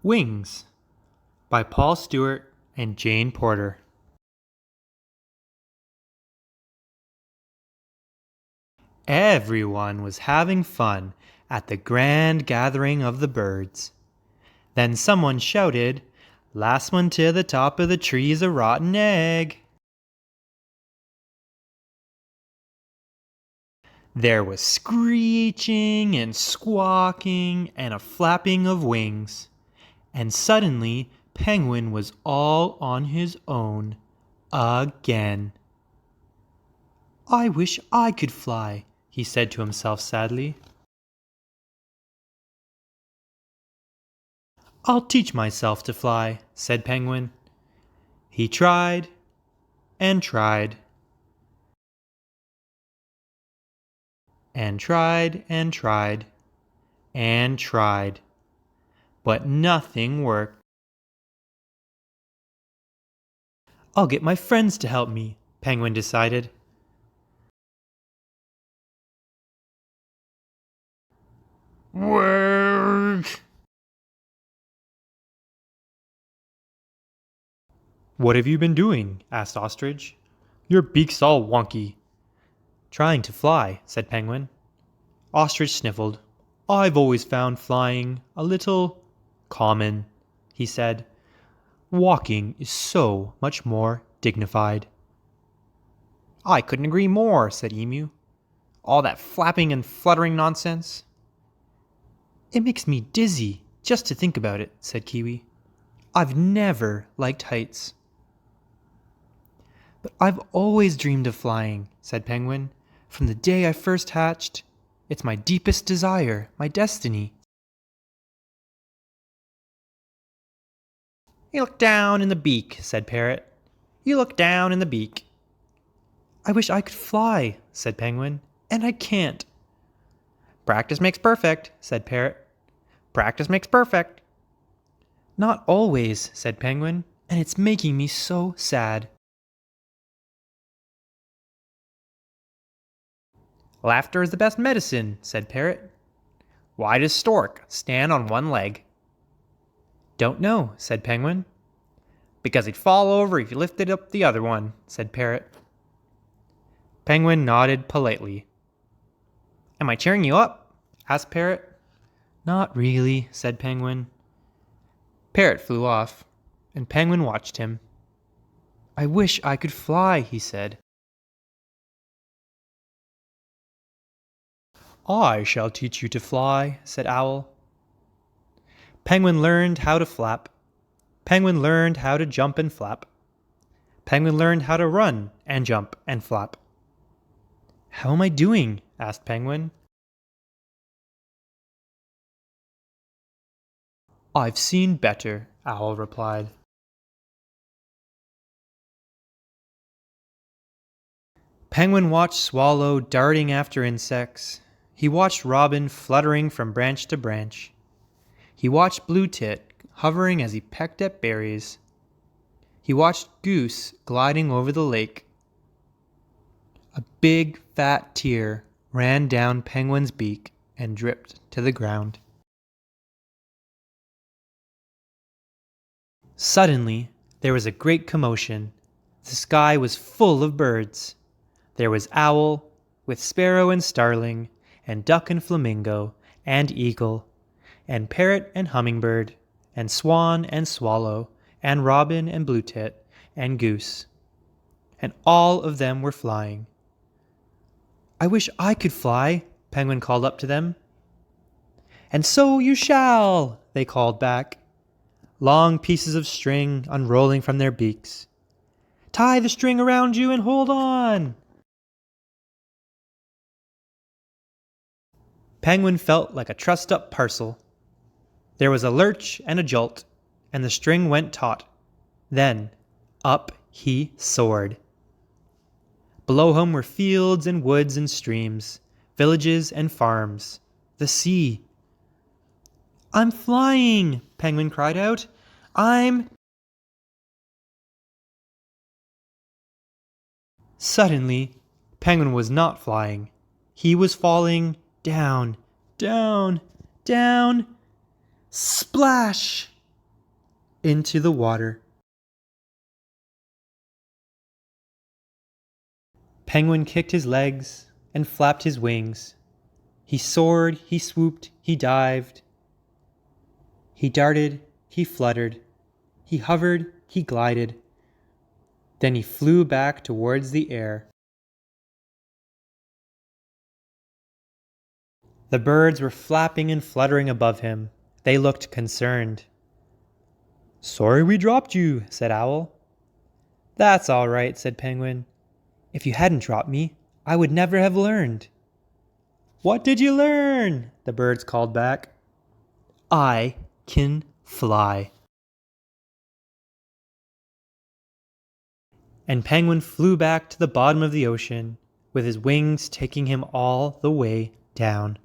Wings by Paul Stewart and Jane Porter. Everyone was having fun at the grand gathering of the birds. Then someone shouted, "Last one to the top of the tree's a rotten egg." There was screeching and squawking and a flapping of wings. And suddenly Penguin was all on his own again. "I wish I could fly," he said to himself sadly. "I'll teach myself to fly," said Penguin. He tried and tried and tried and tried and tried, but nothing worked. "I'll get my friends to help me," Penguin decided. Work! "What have you been doing?" asked Ostrich. "Your beak's all wonky." "Trying to fly," said Penguin. Ostrich sniffled. "I've always found flying a little common," he said. "Walking is so much more dignified." "I couldn't agree more," said Emu. "All that flapping and fluttering nonsense." "It makes me dizzy just to think about it," said Kiwi. "I've never liked heights." "But I've always dreamed of flying," said Penguin. "From the day I first hatched. It's my deepest desire, my destiny." "You look down in the beak," said Parrot. "You look down in the beak." "I wish I could fly," said Penguin, "and I can't." "Practice makes perfect," said Parrot. "Practice makes perfect." "Not always," said Penguin, "and it's making me so sad." "Laughter is the best medicine," said Parrot. "Why does Stork stand on one leg?" "Don't know," said Penguin. "Because he'd fall over if you lifted up the other one," said Parrot. Penguin nodded politely. "Am I cheering you up?" asked Parrot. "Not really," said Penguin. Parrot flew off, and Penguin watched him. "I wish I could fly," he said. "I shall teach you to fly," said Owl. Penguin learned how to flap. Penguin learned how to jump and flap. Penguin learned how to run and jump and flap. "How am I doing?" asked Penguin. "I've seen better," Owl replied. Penguin watched Swallow darting after insects. He watched Robin fluttering from branch to branch. He watched Blue Tit hovering as he pecked at berries. He watched Goose gliding over the lake. A big fat tear ran down Penguin's beak and dripped to the ground. Suddenly, there was a great commotion. The sky was full of birds. There was Owl, with Sparrow and Starling, and Duck and Flamingo, and Eagle, and Parrot and Hummingbird, and Swan and Swallow, and Robin and Blue Tit, and Goose. And all of them were flying. "I wish I could fly," Penguin called up to them. "And so you shall," they called back, long pieces of string unrolling from their beaks. "Tie the string around you and hold on." Penguin felt like a trussed-up parcel. There was a lurch and a jolt, and the string went taut. Then up he soared. Below him were fields and woods and streams, villages and farms, the sea. "I'm flying!" Penguin cried out. Suddenly, Penguin was not flying. He was falling down, down, down. Splash! into the water. Penguin kicked his legs and flapped his wings. He soared, he swooped, he dived. He darted, he fluttered, he hovered, he glided. Then he flew back towards the air. The birds were flapping and fluttering above him. They looked concerned. "Sorry we dropped you," said Owl. "That's all right," said Penguin. "If you hadn't dropped me, I would never have learned." "What did you learn?" the birds called back. "I can fly." And Penguin flew back to the bottom of the ocean, with his wings taking him all the way down.